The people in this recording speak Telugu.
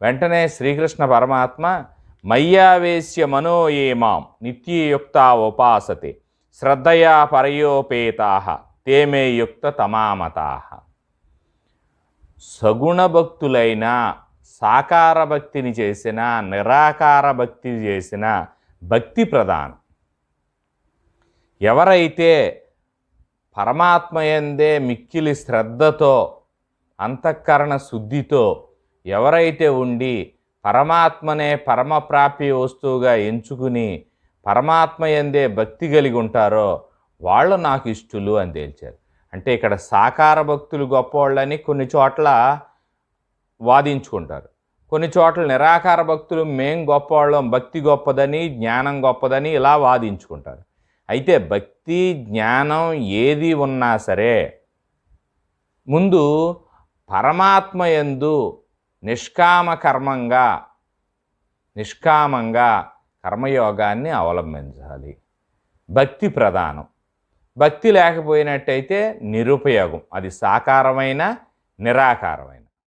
వెంటనే శ్రీకృష్ణ పరమాత్మ మయ్యావేశ్య మనో ఏ మాం నిత్యయుక్త ఉపాసతే శ్రద్ధయా పరయోపేతాః తే మే యుక్త తమామతాః. సగుణ భక్తులైన, సాకార భక్తిని చేసిన, నిరాకార భక్తి చేసిన భక్తి ప్రధానం. ఎవరైతే పరమాత్మయందే మిక్కిలి శ్రద్ధతో, అంతఃకరణ శుద్ధితో ఎవరైతే ఉండి పరమాత్మనే పరమప్రాప్య వస్తువుగా ఎంచుకుని పరమాత్మయందే భక్తి కలిగి ఉంటారో వాళ్ళు నాకు ఇష్టలు అని తేల్చారు. అంటే ఇక్కడ సాకార భక్తులు గొప్పవాళ్ళని కొన్ని చోట్ల వాదించుకుంటారు, కొన్ని చోట్ల నిరాకార భక్తులు మేం గొప్పవాళ్ళం, భక్తి గొప్పదని, జ్ఞానం గొప్పదని ఇలా వాదించుకుంటారు. అయితే భక్తి జ్ఞానం ఏది ఉన్నా సరే ముందు పరమాత్మయందు నిష్కామంగా కర్మయోగాన్ని అవలంబించాలి. భక్తి ప్రధానం. భక్తి లేకపోయినట్టయితే నిరుపయోగం, అది సాకారమైన నిరాకారమైన.